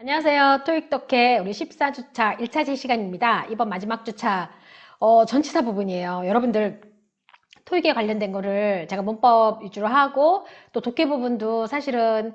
안녕하세요. 토익독해 우리 14주차 1차지 시간입니다. 이번 마지막 주차 전치사 부분이에요. 여러분들 토익에 관련된 거를 제가 문법 위주로 하고 또 독해 부분도 사실은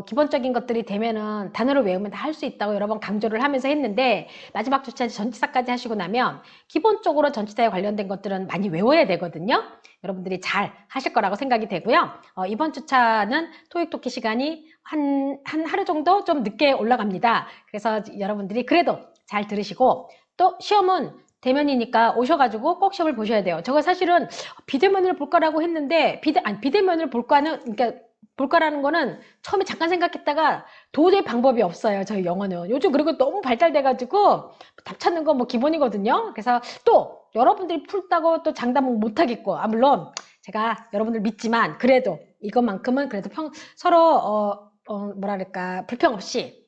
기본적인 것들이 되면은 단어를 외우면 다 할 수 있다고 여러 번 강조를 하면서 했는데 마지막 주차 전치사까지 하시고 나면 기본적으로 전치사에 관련된 것들은 많이 외워야 되거든요. 여러분들이 잘 하실 거라고 생각이 되고요. 이번 주차는 토익 독해 시간이 한 하루 정도 좀 늦게 올라갑니다. 그래서 여러분들이 그래도 잘 들으시고 또 시험은 대면이니까 오셔가지고 꼭 시험을 보셔야 돼요. 저거 사실은 비대면을 볼까라고 했는데 비대면을 볼까는 그러니까 볼까라는 거는 처음에 잠깐 생각했다가 도저히 방법이 없어요. 저희 영어는 요즘 그리고 너무 발달돼가지고 답 찾는 거 뭐 기본이거든요. 그래서 또 여러분들이 풀다고 또 장담은 못하겠고 물론 제가 여러분들 믿지만 그래도 이것만큼은 그래도 서로 뭐랄까 불평 없이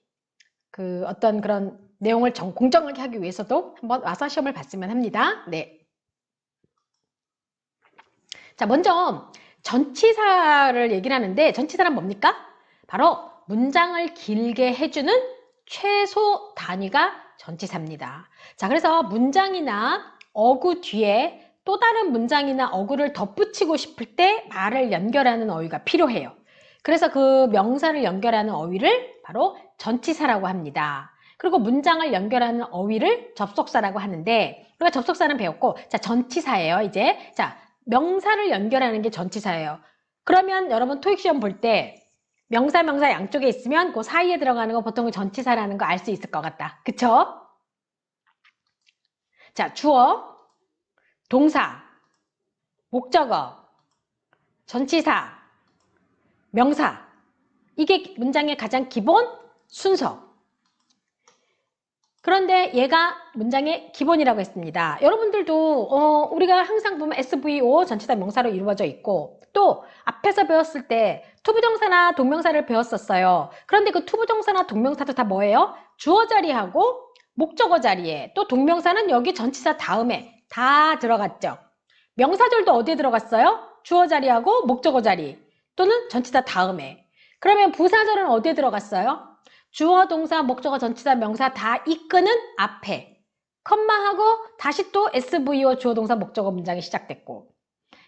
그 어떤 그런 내용을 공정하게 하기 위해서도 한번 와서 시험을 봤으면 합니다. 네. 자, 먼저 전치사를 얘기를 하는데 전치사란 뭡니까? 바로 문장을 길게 해주는 최소 단위가 전치사입니다. 자, 그래서 문장이나 어구 뒤에 또 다른 문장이나 어구를 덧붙이고 싶을 때 말을 연결하는 어휘가 필요해요. 그래서 그 명사를 연결하는 어휘를 바로 전치사라고 합니다. 그리고 문장을 연결하는 어휘를 접속사라고 하는데 우리가 접속사는 배웠고 자 전치사예요. 이제 자 명사를 연결하는 게 전치사예요. 그러면 여러분 토익 시험 볼 때 명사 양쪽에 있으면 그 사이에 들어가는 거 보통 전치사라는 거 알 수 있을 것 같다. 그쵸? 자 주어, 동사, 목적어, 전치사, 명사 이게 문장의 가장 기본 순서. 그런데 얘가 문장의 기본이라고 했습니다. 여러분들도 우리가 항상 보면 SVO 전치사 명사로 이루어져 있고 또 앞에서 배웠을 때 투부정사나 동명사를 배웠었어요. 그런데 그 투부정사나 동명사도 다 뭐예요? 주어 자리하고 목적어 자리에 또 동명사는 여기 전치사 다음에 다 들어갔죠. 명사절도 어디에 들어갔어요? 주어 자리하고 목적어 자리 또는 전치사 다음에. 그러면 부사절은 어디에 들어갔어요? 주어, 동사, 목적어, 전치사, 명사 다 이끄는 앞에 컴마하고 다시 또 SVO 주어, 동사, 목적어 문장이 시작됐고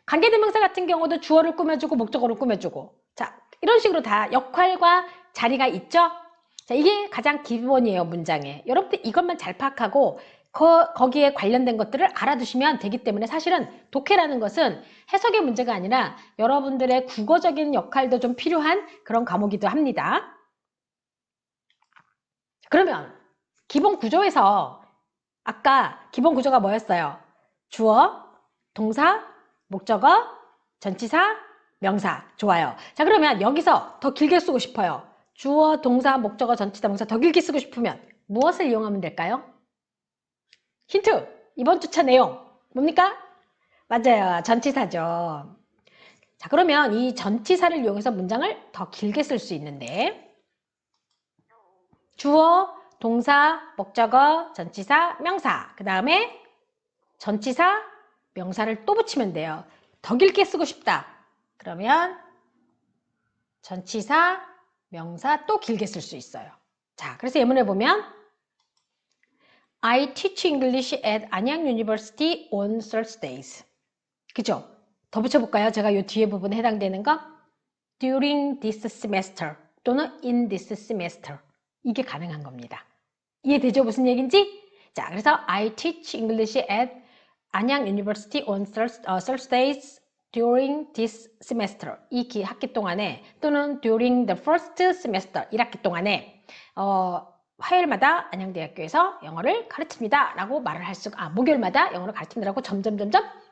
관계대명사 같은 경우도 주어를 꾸며주고 목적어를 꾸며주고 자 이런 식으로 다 역할과 자리가 있죠. 자 이게 가장 기본이에요 문장에. 여러분들 이것만 잘 파악하고 거기에 관련된 것들을 알아두시면 되기 때문에 사실은 독해라는 것은 해석의 문제가 아니라 여러분들의 국어적인 역할도 좀 필요한 그런 과목이기도 합니다. 그러면 기본 구조에서 아까 기본 구조가 뭐였어요? 주어, 동사, 목적어, 전치사, 명사. 좋아요. 자 그러면 여기서 더 길게 쓰고 싶어요. 주어, 동사, 목적어, 전치사, 명사 더 길게 쓰고 싶으면 무엇을 이용하면 될까요? 힌트! 이번 주차 내용 뭡니까? 맞아요. 전치사죠. 자 그러면 이 전치사를 이용해서 문장을 더 길게 쓸 수 있는데 주어, 동사, 목적어, 전치사, 명사 그 다음에 전치사, 명사를 또 붙이면 돼요. 더 길게 쓰고 싶다. 그러면 전치사, 명사 또 길게 쓸 수 있어요. 자, 그래서 예문을 보면 I teach English at Anyang University on Thursdays. 그죠? 더 붙여볼까요? 제가 이 뒤에 부분에 해당되는 거 during this semester 또는 in this semester 이게 가능한 겁니다. 이해되죠? 무슨 얘기인지? 자, 그래서 I teach English at Anyang University on Thursdays during this semester. 이 학기 동안에 또는 during the first semester 1학기 동안에 화요일마다 안양대학교에서 영어를 가르칩니다. 라고 말을 할 수가 목요일마다 영어를 가르칩니다라고 점점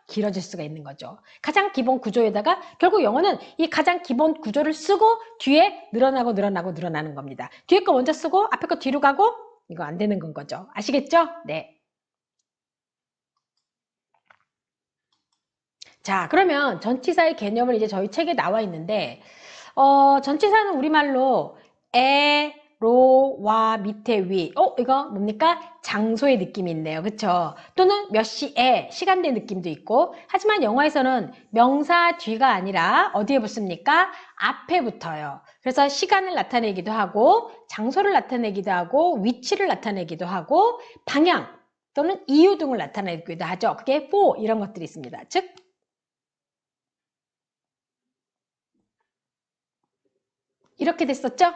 길어질 수가 있는 거죠. 가장 기본 구조에다가 결국 영어는 이 가장 기본 구조를 쓰고 뒤에 늘어나는 겁니다. 뒤에 거 먼저 쓰고 앞에 거 뒤로 가고 이거 안 되는 건 거죠. 아시겠죠? 네. 자, 그러면 전치사의 개념을 이제 저희 책에 나와 있는데 전치사는 우리말로 로와 밑에 위. 이거 뭡니까? 장소의 느낌이 있네요. 그쵸? 또는 몇 시에 시간대 느낌도 있고. 하지만 영어에서는 명사 뒤가 아니라 어디에 붙습니까? 앞에 붙어요. 그래서 시간을 나타내기도 하고, 장소를 나타내기도 하고, 위치를 나타내기도 하고, 방향 또는 이유 등을 나타내기도 하죠. 그게 for 이런 것들이 있습니다. 즉, 이렇게 됐었죠?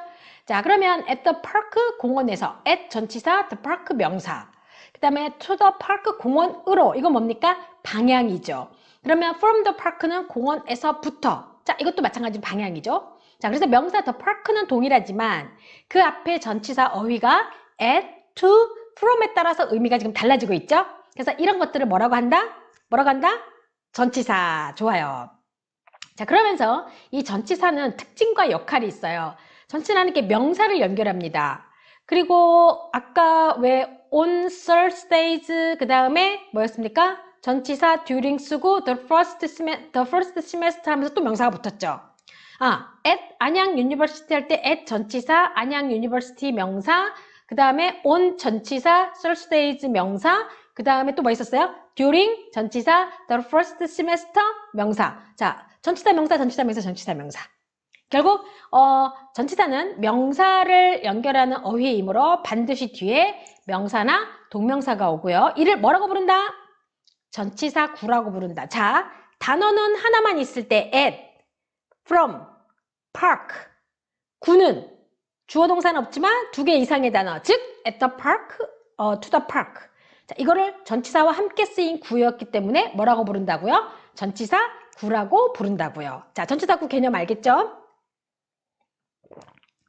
자, 그러면 at the park 공원에서 at 전치사, the park 명사. 그 다음에 to the park 공원으로 이건 뭡니까? 방향이죠. 그러면 from the park는 공원에서부터. 자, 이것도 마찬가지로 방향이죠. 자, 그래서 명사 the park는 동일하지만 그 앞에 전치사 어휘가 at, to, from에 따라서 의미가 지금 달라지고 있죠. 그래서 이런 것들을 뭐라고 한다? 뭐라고 한다? 전치사. 좋아요. 자, 그러면서 이 전치사는 특징과 역할이 있어요. 전치사는 이렇게 명사를 연결합니다. 그리고 아까 왜 on Thursdays 그 다음에 뭐였습니까? 전치사 during 쓰고 the first semester 하면서 또 명사가 붙었죠. at 안양 유니버시티 할 때 at 전치사, 안양 유니버시티 명사, 그 다음에 on 전치사, Thursdays 명사, 그 다음에 또 뭐 있었어요? during 전치사, the first semester 명사. 자, 전치사 명사, 전치사 명사, 전치사 명사. 결국 전치사는 명사를 연결하는 어휘이므로 반드시 뒤에 명사나 동명사가 오고요. 이를 뭐라고 부른다? 전치사 구라고 부른다. 자, 단어는 하나만 있을 때 at, from, park, 구는 주어 동사는 없지만 두 개 이상의 단어, 즉 at the park, to the park. 자, 이거를 전치사와 함께 쓰인 구였기 때문에 뭐라고 부른다고요? 전치사 구라고 부른다고요. 자, 전치사 구 개념 알겠죠?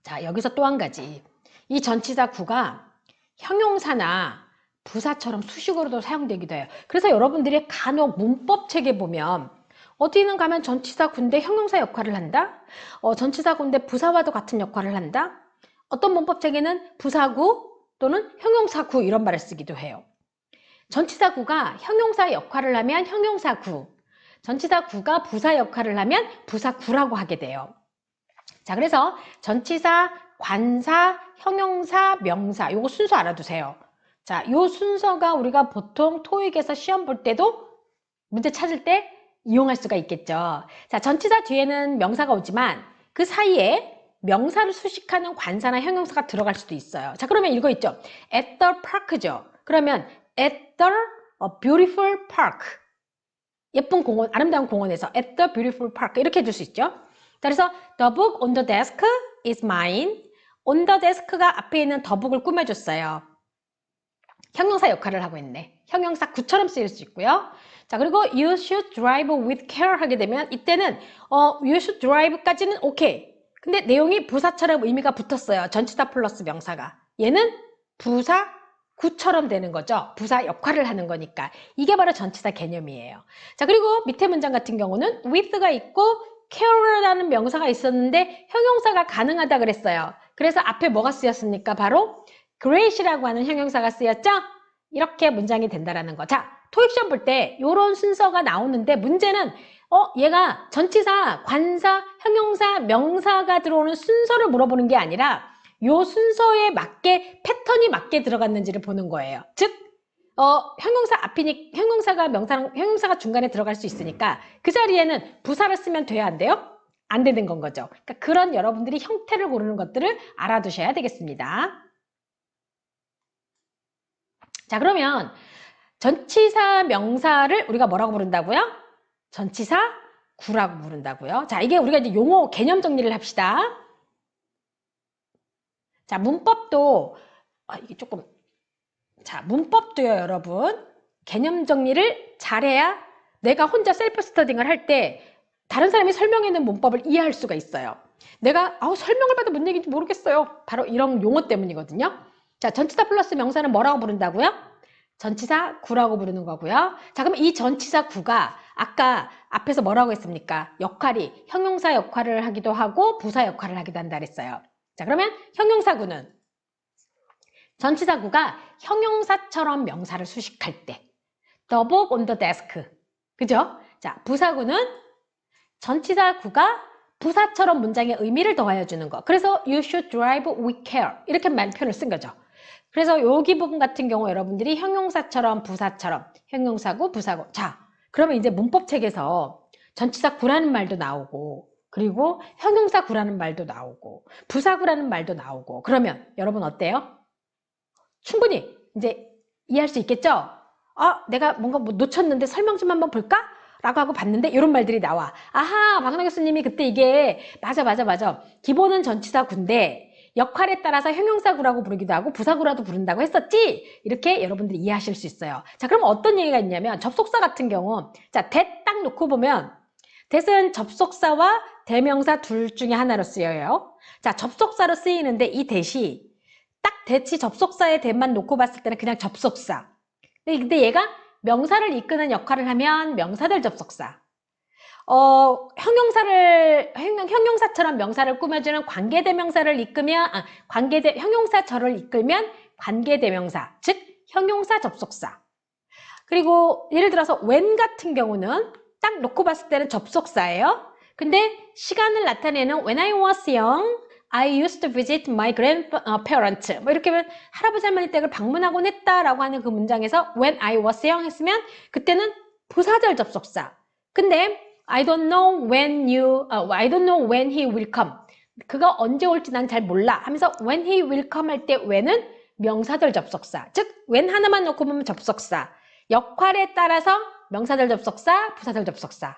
자, 여기서 또 한 가지. 이 전치사 구가 형용사나 부사처럼 수식어로도 사용되기도 해요. 그래서 여러분들이 간혹 문법 책에 보면 어디는 가면 전치사 구인데 형용사 역할을 한다? 전치사 구인데 부사와도 같은 역할을 한다? 어떤 문법 책에는 부사구 또는 형용사구 이런 말을 쓰기도 해요. 전치사구가 형용사 역할을 하면 형용사구, 전치사구가 부사 역할을 하면 부사구라고 하게 돼요. 자, 그래서 전치사, 관사, 형용사, 명사 요거 순서 알아두세요. 자, 요 순서가 우리가 보통 토익에서 시험 볼 때도 문제 찾을 때 이용할 수가 있겠죠. 자, 전치사 뒤에는 명사가 오지만 그 사이에 명사를 수식하는 관사나 형용사가 들어갈 수도 있어요. 자, 그러면 이거 있죠. at the park죠. 그러면 at the beautiful park. 예쁜 공원, 아름다운 공원에서 at the beautiful park 이렇게 해줄 수 있죠. 자, 그래서 the book on the desk is mine. on the desk가 앞에 있는 the book을 꾸며줬어요. 형용사 역할을 하고 있네. 형용사 구처럼 쓰일 수 있고요. 자, 그리고 you should drive with care 하게 되면 이때는 you should drive까지는 오케이. 근데 내용이 부사처럼 의미가 붙었어요. 전치사 플러스 명사가. 얘는 부사 구처럼 되는 거죠. 부사 역할을 하는 거니까. 이게 바로 전치사 개념이에요. 자, 그리고 밑에 문장 같은 경우는 with가 있고 care라는 명사가 있었는데 형용사가 가능하다 그랬어요. 그래서 앞에 뭐가 쓰였습니까? 바로 great이라고 하는 형용사가 쓰였죠? 이렇게 문장이 된다라는 거. 자, 토익 시험 볼 때 이런 순서가 나오는데 문제는 얘가 전치사, 관사, 형용사, 명사가 들어오는 순서를 물어보는 게 아니라 요 순서에 맞게 패턴이 맞게 들어갔는지를 보는 거예요. 즉 형용사 앞이니 형용사가 명사랑 형용사가 중간에 들어갈 수 있으니까 그 자리에는 부사를 쓰면 돼야 안 돼요? 안 되는 건 거죠. 그러니까 그런 여러분들이 형태를 고르는 것들을 알아두셔야 되겠습니다. 자, 그러면 전치사 명사를 우리가 뭐라고 부른다고요? 전치사 구라고 부른다고요. 자, 이게 우리가 이제 용어 개념 정리를 합시다. 자, 문법도 이게 조금 문법도요, 여러분. 개념 정리를 잘해야 내가 혼자 셀프 스터딩을 할 때 다른 사람이 설명해놓은 문법을 이해할 수가 있어요. 내가 설명을 봐도 뭔 얘기인지 모르겠어요. 바로 이런 용어 때문이거든요. 자, 전치사 플러스 명사는 뭐라고 부른다고요? 전치사 구라고 부르는 거고요. 자, 그럼 이 전치사 구가 아까 앞에서 뭐라고 했습니까? 역할이 형용사 역할을 하기도 하고 부사 역할을 하기도 한다 그랬어요. 자, 그러면 형용사 구는 전치사 구가 형용사처럼 명사를 수식할 때 the book on the desk. 그죠? 자, 부사 구는 전치사 구가 부사처럼 문장의 의미를 더하여 주는 거. 그래서 you should drive with care 이렇게 표현을 쓴 거죠. 그래서 여기 부분 같은 경우 여러분들이 형용사처럼 부사처럼 형용사구 부사구. 자, 그러면 이제 문법책에서 전치사 구라는 말도 나오고 그리고 형용사 구라는 말도 나오고 부사구라는 말도 나오고 그러면 여러분 어때요? 충분히 이제 이해할 수 있겠죠? 내가 뭔가 뭐 놓쳤는데 설명 좀 한번 볼까? 라고 하고 봤는데 이런 말들이 나와. 아하, 박은하 교수님이 그때 이게 맞아. 기본은 전치사 구인데 역할에 따라서 형용사구라고 부르기도 하고 부사구라도 부른다고 했었지? 이렇게 여러분들이 이해하실 수 있어요. 자, 그럼 어떤 얘기가 있냐면 접속사 같은 경우 자, that 딱 놓고 보면 that은 접속사와 대명사 둘 중에 하나로 쓰여요. 자, 접속사로 쓰이는데 이 that이 딱 that이 접속사의 that만 놓고 봤을 때는 그냥 접속사. 근데 얘가 명사를 이끄는 역할을 하면 명사들 접속사. 형용사처럼 명사를 꾸며주는 관계대명사를 이끌면, 형용사절을 이끌면 관계대명사, 즉, 형용사 접속사. 그리고 예를 들어서 when 같은 경우는 딱 놓고 봤을 때는 접속사예요. 근데 시간을 나타내는 when I was young, I used to visit my grandparents. 뭐 이렇게 하면 할아버지 할머니 댁을 방문하곤 했다라고 하는 그 문장에서 when I was young 했으면 그때는 부사절 접속사. 근데 I don't know when he will come. 그가 언제 올지 난 잘 몰라 하면서 when he will come 할 때 when은 명사절 접속사. 즉 when 하나만 놓고 보면 접속사. 역할에 따라서 명사절 접속사, 부사절 접속사.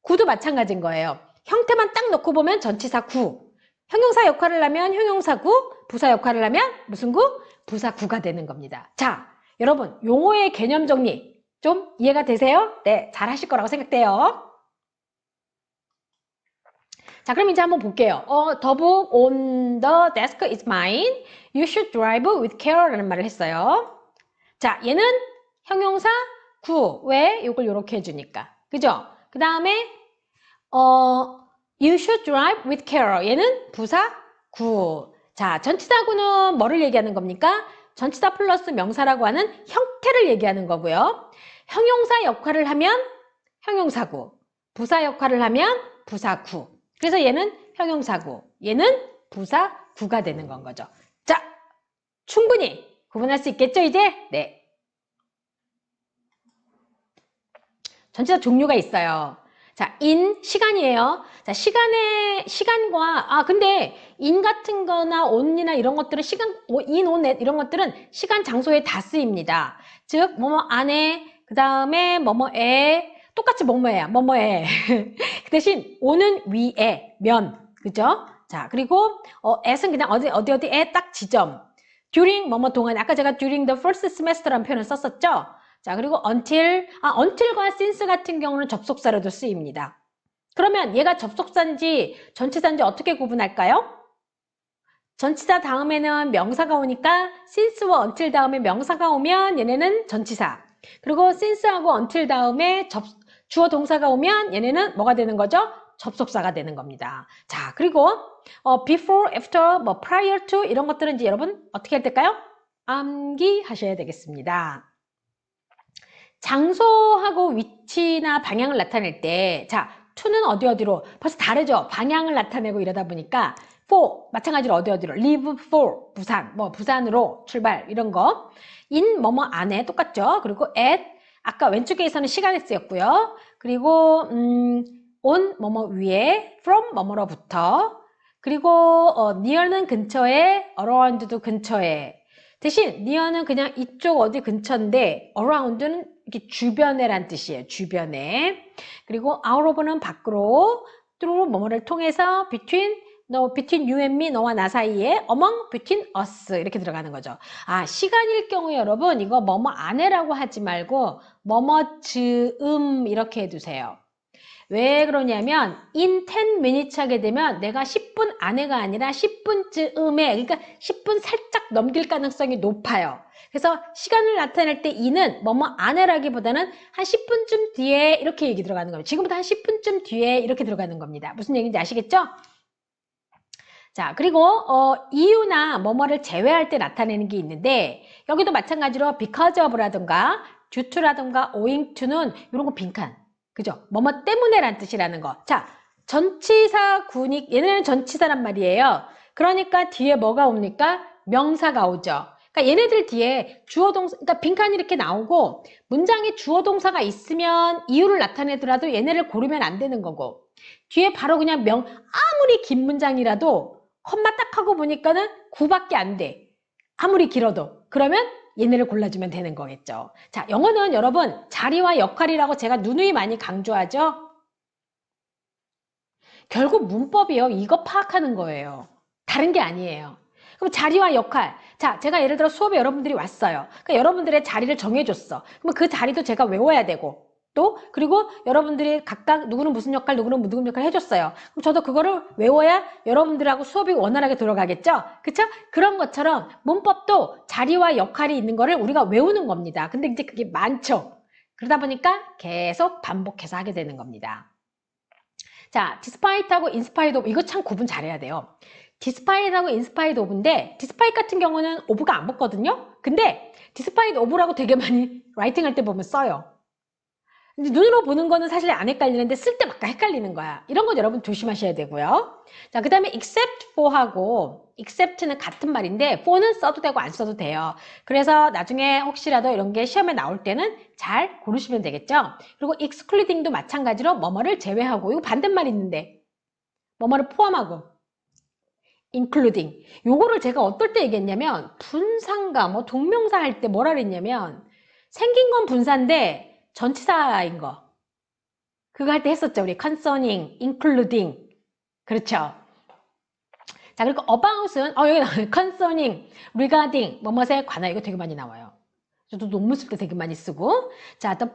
구도 마찬가지인 거예요. 형태만 딱 놓고 보면 전치사 구. 형용사 역할을 하면 형용사구, 부사 역할을 하면 무슨 구? 부사구가 되는 겁니다. 자, 여러분 용어의 개념 정리 좀 이해가 되세요? 네, 잘 하실 거라고 생각돼요. 자, 그럼 이제 한번 볼게요. The book on the desk is mine. You should drive with care 라는 말을 했어요. 자, 얘는 형용사 구. 왜? 이걸 이렇게 해주니까. 그죠? 그 다음에 You should drive with care. 얘는 부사 구. 자, 전치사구는 뭐를 얘기하는 겁니까? 전치사 플러스 명사라고 하는 형태를 얘기하는 거고요. 형용사 역할을 하면 형용사구. 부사 역할을 하면 부사구. 그래서 얘는 형용사구. 얘는 부사구가 되는 건 거죠. 자, 충분히 구분할 수 있겠죠, 이제? 네. 전치사 종류가 있어요. 자, in, 시간이에요. 자, 시간과, 근데 in 같은 거나 on이나 이런 것들은 in, on, at 이런 것들은 시간, 장소에 다 쓰입니다. 즉, 뭐뭐 안에, 그 다음에 뭐뭐에, 똑같이 뭐뭐에. 그 대신 on은 위에, 면, 그죠? 자, 그리고, at은 그냥 어디에 딱 지점. during 뭐뭐 동안, 아까 제가 during the first semester라는 표현을 썼었죠? 자, 그리고 until과 since 같은 경우는 접속사로도 쓰입니다. 그러면 얘가 접속사인지 전치사인지 어떻게 구분할까요? 전치사 다음에는 명사가 오니까 since와 until 다음에 명사가 오면 얘네는 전치사. 그리고 since하고 until 다음에 주어 동사가 오면 얘네는 뭐가 되는 거죠? 접속사가 되는 겁니다. 자, 그리고 before, after, prior to 이런 것들은 이제 여러분 어떻게 해야 될까요? 암기하셔야 되겠습니다. 장소하고 위치나 방향을 나타낼 때, 자, to는 어디로? 벌써 다르죠? 방향을 나타내고 이러다 보니까, for, 마찬가지로 어디로? leave for, 부산, 부산으로 출발, 이런 거. in, 뭐뭐 안에, 똑같죠? 그리고 at, 아까 왼쪽에서는 시간에 쓰였고요. 그리고, on, 뭐뭐 위에, from, 뭐뭐로부터. 그리고, near는 근처에, around도 근처에. 대신 near는 그냥 이쪽 어디 근처인데 around는 이렇게 주변에란 뜻이에요. 주변에. 그리고 out of는 밖으로, through 뭐뭐를 통해서 between you and me, 너와 나 사이에 among, between us 이렇게 들어가는 거죠. 시간일 경우에 여러분 이거 뭐뭐 안에라고 하지 말고 뭐뭐 즈음 이렇게 해두세요. 왜 그러냐면 in 10 minutes 하게 되면 내가 10분 안에가 아니라 10분쯤에 그러니까 10분 살짝 넘길 가능성이 높아요. 그래서 시간을 나타낼 때 in은 뭐뭐 안에라기보다는 한 10분쯤 뒤에 이렇게 얘기 들어가는 겁니다. 지금부터 한 10분쯤 뒤에 이렇게 들어가는 겁니다. 무슨 얘기인지 아시겠죠? 자, 그리고 이유나 뭐뭐를 제외할 때 나타내는 게 있는데 여기도 마찬가지로 because of라든가 due to라든가 owing to는 이런 거 빈칸. 그죠? 뭐뭐 때문에란 뜻이라는 거. 자, 전치사 군이 얘네는 전치사란 말이에요. 그러니까 뒤에 뭐가 옵니까? 명사가 오죠. 그러니까 얘네들 뒤에 주어 동사, 그러니까 빈칸이 이렇게 나오고 문장에 주어 동사가 있으면 이유를 나타내더라도 얘네를 고르면 안 되는 거고 뒤에 바로 그냥 아무리 긴 문장이라도 컴마 딱 하고 보니까는 9밖에 안 돼. 아무리 길어도. 그러면 얘네를 골라주면 되는 거겠죠. 자, 영어는 여러분 자리와 역할이라고 제가 누누이 많이 강조하죠. 결국 문법이요. 이거 파악하는 거예요. 다른 게 아니에요. 그럼 자리와 역할. 자, 제가 예를 들어 수업에 여러분들이 왔어요. 그러니까 여러분들의 자리를 정해줬어. 그럼 그 자리도 제가 외워야 되고 또 그리고 여러분들이 각각 누구는 무슨 역할, 누구는 무슨 역할 해줬어요. 그럼 저도 그거를 외워야 여러분들하고 수업이 원활하게 돌아가겠죠? 그쵸? 그런 것처럼 문법도 자리와 역할이 있는 거를 우리가 외우는 겁니다. 근데 이제 그게 많죠. 그러다 보니까 계속 반복해서 하게 되는 겁니다. 자, despite하고 inspite of 이거 참 구분 잘해야 돼요. despite하고 inspite of인데 despite 같은 경우는 of가 안 붙거든요. 근데 despite of라고 되게 많이 라이팅할 때 보면 써요. 눈으로 보는 거는 사실 안 헷갈리는데 쓸 때 막 헷갈리는 거야. 이런 건 여러분 조심하셔야 되고요. 자, 그 다음에 except for하고 except는 같은 말인데 for는 써도 되고 안 써도 돼요. 그래서 나중에 혹시라도 이런 게 시험에 나올 때는 잘 고르시면 되겠죠. 그리고 excluding도 마찬가지로 뭐뭐를 제외하고 이거 반대말 있는데 뭐뭐를 포함하고 including 요거를 제가 어떨 때 얘기했냐면 분사인가 뭐 동명사 할 때 뭐라 그랬냐면 생긴 건 분사인데 전치사인 거. 그거 할 때 했었죠. 우리 concerning, including. 그렇죠. 자, 그리고 about은, 여기 나와요. concerning, regarding, 뭐뭐에 관한 이거 되게 많이 나와요. 저도 논문 쓸 때 되게 많이 쓰고. 자, the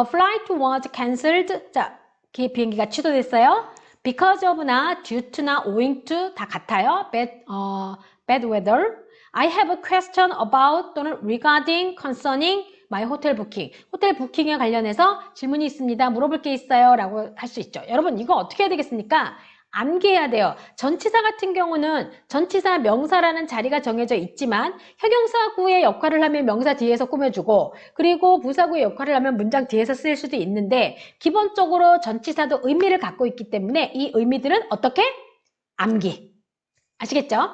flight was cancelled. 자, 비행기가 취소됐어요. because of나 due to나 owing to 다 같아요. bad weather. I have a question about 또는 regarding, concerning my hotel booking. 호텔 부킹에 관련해서 질문이 있습니다. 물어볼 게 있어요. 라고 할 수 있죠. 여러분 이거 어떻게 해야 되겠습니까? 암기해야 돼요. 전치사 같은 경우는 전치사 명사라는 자리가 정해져 있지만 형용사구의 역할을 하면 명사 뒤에서 꾸며주고 그리고 부사구의 역할을 하면 문장 뒤에서 쓸 수도 있는데 기본적으로 전치사도 의미를 갖고 있기 때문에 이 의미들은 어떻게? 암기. 아시겠죠?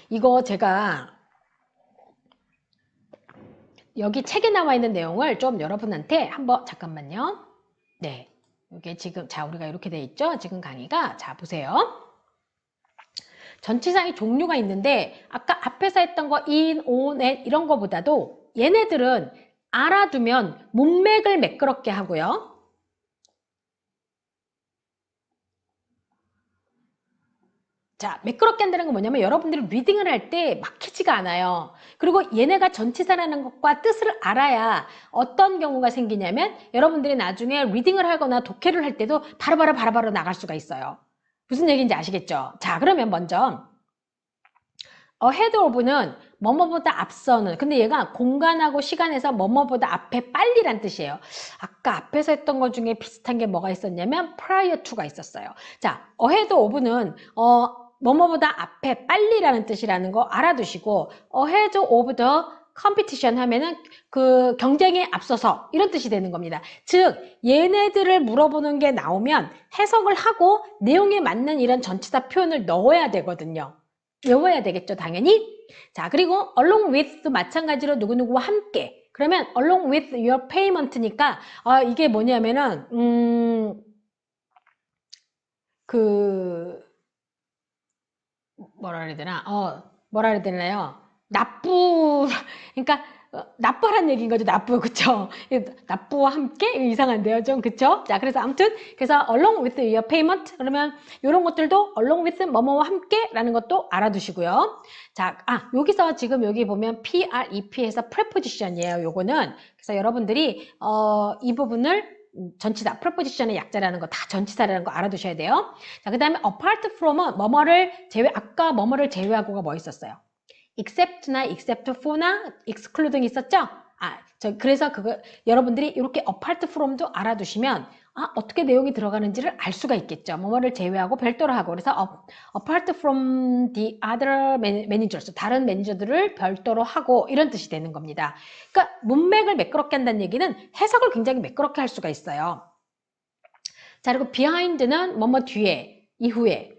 이거 제가 여기 책에 나와 있는 내용을 좀 여러분한테 한번 잠깐만요. 네. 이게 지금 우리가 이렇게 돼 있죠? 지금 강의가 보세요. 전치사의 종류가 있는데 아까 앞에서 했던 거 in, on, at 이런 거보다도 얘네들은 알아두면 문맥을 매끄럽게 하고요. 자, 매끄럽게 한다는 건 뭐냐면 여러분들이 리딩을 할 때 막히지가 않아요. 그리고 얘네가 전치사라는 것과 뜻을 알아야 어떤 경우가 생기냐면 여러분들이 나중에 리딩을 하거나 독해를 할 때도 바로바로 나갈 수가 있어요. 무슨 얘기인지 아시겠죠? 자, 그러면 먼저 ahead of는 뭐뭐보다 앞서는 근데 얘가 공간하고 시간에서 뭐뭐보다 앞에 빨리란 뜻이에요. 아까 앞에서 했던 것 중에 비슷한 게 뭐가 있었냐면 prior to가 있었어요. 자, ahead of는 뭐뭐보다 앞에 빨리라는 뜻이라는 거 알아두시고 ahead of the competition 하면은 그 경쟁에 앞서서 이런 뜻이 되는 겁니다. 즉 얘네들을 물어보는 게 나오면 해석을 하고 내용에 맞는 이런 전치사 표현을 넣어야 되거든요. 외워야 되겠죠, 당연히. 자, 그리고 along with도 마찬가지로 누구누구와 함께. 그러면 along with your payment니까 이게 뭐냐면은 뭐라 그래야 되나? 뭐라 그래야 되나요? 그러니까 납부하라는 얘기인 거죠. 납부, 그쵸? 납부와 함께? 이상한데요, 좀, 그쵸? 자, 그래서 아무튼, 그래서 along with your payment 그러면 이런 것들도 along with 뭐뭐와 함께 라는 것도 알아두시고요. 자, 여기서 지금 여기 보면 PREP에서 preposition이에요, 요거는. 그래서 여러분들이 이 부분을 전치사, preposition의 약자라는 거 다 전치사라는 거 알아두셔야 돼요. 자, 그 다음에 apart from은 아까 뭐뭐를 제외하고가 뭐 있었어요? except나 except for나 excluding 있었죠? 그래서 여러분들이 이렇게 apart from도 알아두시면 어떻게 내용이 들어가는지를 알 수가 있겠죠. 뭐뭐를 제외하고 별도로 하고 그래서 apart from the other managers 다른 매니저들을 별도로 하고 이런 뜻이 되는 겁니다. 그러니까 문맥을 매끄럽게 한다는 얘기는 해석을 굉장히 매끄럽게 할 수가 있어요. 자, 그리고 behind는 뭐뭐 뒤에, 이후에.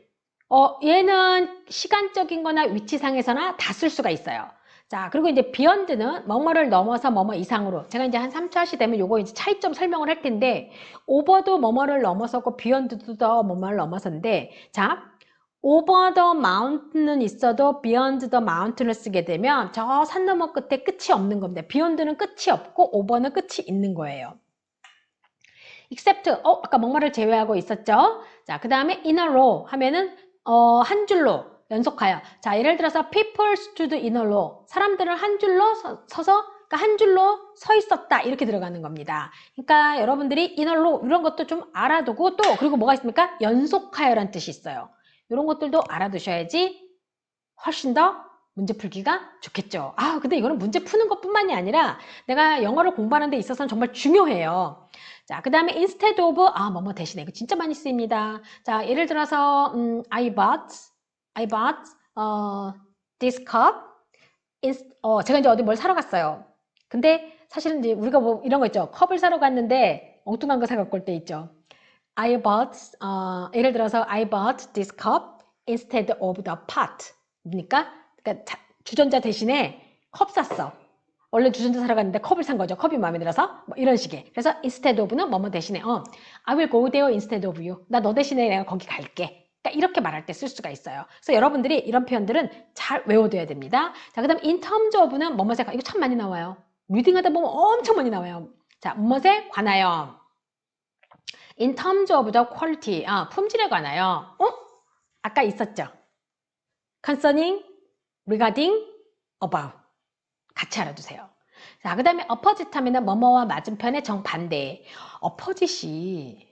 얘는 시간적인 거나 위치상에서나 다 쓸 수가 있어요. 자, 그리고 이제 beyond는 뭐뭐를 넘어서 뭐뭐 이상으로. 제가 이제 한 3차시 되면 요거 이제 차이점 설명을 할 텐데, over도 뭐뭐를 넘어서고 beyond도 더 뭐뭐를 넘어서인데, 자, over the mountain은 있어도 beyond the mountain을 쓰게 되면 저 산 너머 끝에 끝이 없는 겁니다. beyond는 끝이 없고 over는 끝이 있는 거예요. except, 아까 뭐뭐를 제외하고 있었죠? 자, 그 다음에 in a row 하면은, 한 줄로 연속하여. 자, 예를 들어서 people stood in a row. 사람들은 한 줄로 서서, 그러니까 한 줄로 서 있었다. 이렇게 들어가는 겁니다. 그러니까 여러분들이 in a row 이런 것도 좀 알아두고 또, 그리고 뭐가 있습니까? 연속하여란 뜻이 있어요. 이런 것들도 알아두셔야지 훨씬 더 문제 풀기가 좋겠죠. 근데 이거는 문제 푸는 것뿐만이 아니라 내가 영어를 공부하는 데 있어서는 정말 중요해요. 자, 그 다음에 instead of, 뭐뭐 대신에. 이거 진짜 많이 쓰입니다. 자, 예를 들어서, I bought, this cup. 제가 이제 어디 뭘 사러 갔어요. 근데 사실은 이제 우리가 뭐 이런 거 있죠. 컵을 사러 갔는데 엉뚱한 거 사갖고 올 때 있죠. 예를 들어서, I bought this cup instead of the pot. 뭡니까? 그러니까 주전자 대신에 컵 샀어. 원래 주전자 사러 갔는데 컵을 산 거죠. 컵이 마음에 들어서. 뭐 이런 식의. 그래서 instead of는 뭐뭐 대신에 I will go there instead of you. 나 너 대신에 내가 거기 갈게. 그러니까 이렇게 말할 때 쓸 수가 있어요. 그래서 여러분들이 이런 표현들은 잘 외워둬야 됩니다. 자, 그 다음 in terms of는 뭐뭐에 관하여. 이거 참 많이 나와요. 리딩하다 보면 엄청 많이 나와요. 자, 뭐뭐에 관하여. in terms of the quality. 품질에 관하여. 아까 있었죠. concerning, regarding, about. 같이 알아두세요. 자, 그 다음에 opposite 하면은 뭐뭐와 맞은편의 정반대. opposite이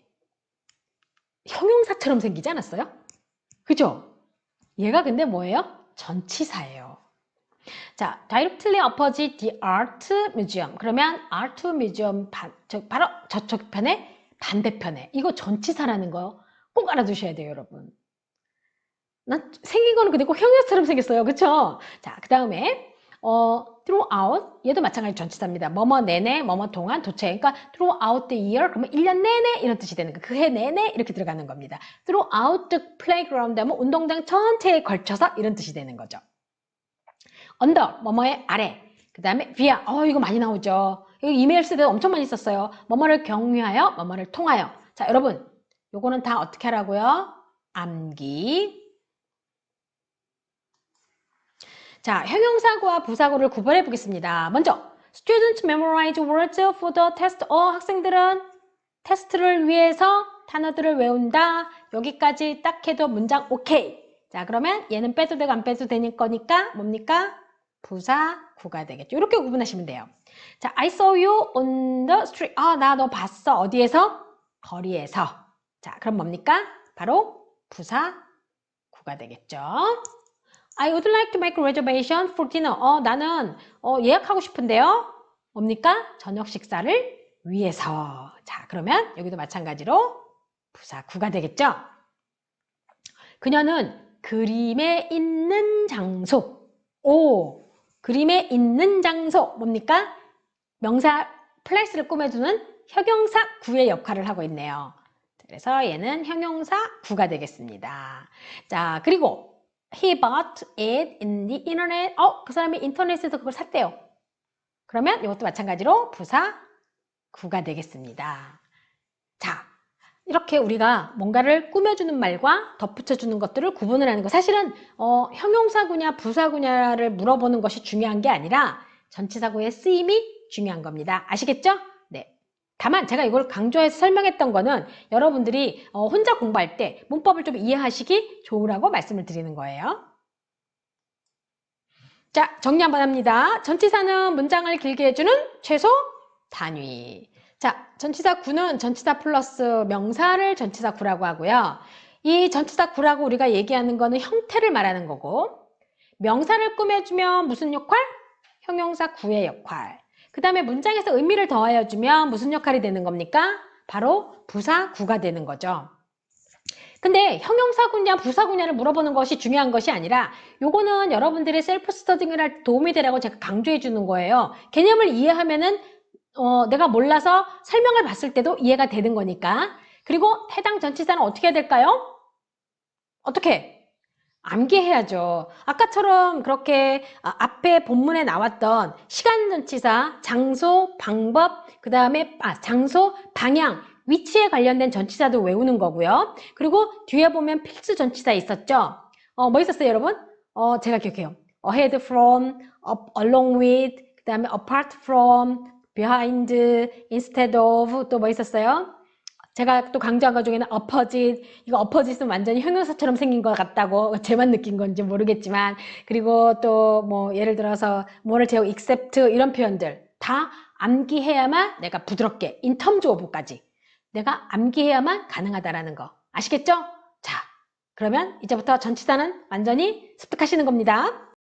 형용사처럼 생기지 않았어요? 그죠? 얘가 근데 뭐예요? 전치사예요. 자, directly opposite the art museum. 그러면 art museum 바로 저쪽 편의 반대편에. 이거 전치사라는 거 꼭 알아두셔야 돼요, 여러분. 생긴 거는 근데 꼭 형용사처럼 생겼어요. 그쵸? 자, 그 다음에 throughout 얘도 마찬가지 전치사입니다. 뭐뭐 내내, 뭐뭐 동안, 도체. 그러니까 throughout the year 그러면 1년 내내 이런 뜻이 되는 거예요. 그 해 내내 이렇게 들어가는 겁니다. throughout the playground 하면 운동장 전체에 걸쳐서 이런 뜻이 되는 거죠. under 뭐뭐의 아래. 그 다음에 via 이거 많이 나오죠. 이거 이메일 쓸 때 엄청 많이 썼어요. 뭐뭐를 경유하여, 뭐뭐를 통하여. 자, 여러분 요거는 다 어떻게 하라고요? 암기. 자, 형용사구와 부사구를 구분해 보겠습니다. 먼저 students memorize words for the test. 학생들은 테스트를 위해서 단어들을 외운다. 여기까지 딱 해도 문장 오케이. 자, 그러면 얘는 빼도 되고 안 빼도 되는 거니까 뭡니까? 부사구가 되겠죠. 이렇게 구분하시면 돼요. 자, I saw you on the street. 나 너 봤어. 어디에서? 거리에서. 자, 그럼 뭡니까? 바로 부사구가 되겠죠. I would like to make a reservation for dinner. 나는 예약하고 싶은데요. 뭡니까? 저녁 식사를 위해서. 자, 그러면 여기도 마찬가지로 부사구가 되겠죠. 그녀는 그림에 있는 장소. 그림에 있는 장소. 뭡니까? 명사 플레이스를 꾸며주는 형용사 구의 역할을 하고 있네요. 그래서 얘는 형용사 구가 되겠습니다. 자, 그리고 He bought it in the internet. 그 사람이 인터넷에서 그걸 샀대요. 그러면 이것도 마찬가지로 부사 구가 되겠습니다. 자, 이렇게 우리가 뭔가를 꾸며주는 말과 덧붙여주는 것들을 구분을 하는 거. 사실은 형용사구냐 부사구냐를 물어보는 것이 중요한 게 아니라 전치사구의 쓰임이 중요한 겁니다. 아시겠죠? 네. 다만 제가 이걸 강조해서 설명했던 거는 여러분들이 혼자 공부할 때 문법을 좀 이해하시기 좋으라고 말씀을 드리는 거예요. 자, 정리 한번 합니다. 전치사는 문장을 길게 해주는 최소 단위. 자, 전치사 구는 전치사 플러스 명사를 전치사 구라고 하고요. 이 전치사 구라고 우리가 얘기하는 거는 형태를 말하는 거고, 명사를 꾸며주면 무슨 역할? 형용사 구의 역할. 그 다음에 문장에서 의미를 더하여 주면 무슨 역할이 되는 겁니까? 바로 부사구가 되는 거죠. 근데 형용사구냐 부사구냐를 물어보는 것이 중요한 것이 아니라 요거는 여러분들의 셀프 스터딩을 할 때 도움이 되라고 제가 강조해 주는 거예요. 개념을 이해하면은 내가 몰라서 설명을 봤을 때도 이해가 되는 거니까. 그리고 해당 전치사는 어떻게 해야 될까요? 어떻게? 암기해야죠. 아까처럼 그렇게 앞에 본문에 나왔던 시간 전치사, 장소, 방법, 그 다음에 장소, 방향, 위치에 관련된 전치사도 외우는 거고요. 그리고 뒤에 보면 필수 전치사 있었죠? 뭐 있었어요, 여러분? 제가 기억해요. ahead from, along with, 그 다음에 apart from, behind, instead of, 또 뭐 있었어요? 제가 또 강조한 것 중에는 opposite, 이거 opposite은 완전히 형용사처럼 생긴 것 같다고 제만 느낀 건지 모르겠지만, 그리고 또 뭐 예를 들어서 뭐를 제외 except 이런 표현들 다 암기해야만 내가 부드럽게 in terms of까지 내가 암기해야만 가능하다라는 거 아시겠죠? 자, 그러면 이제부터 전치사는 완전히 습득하시는 겁니다.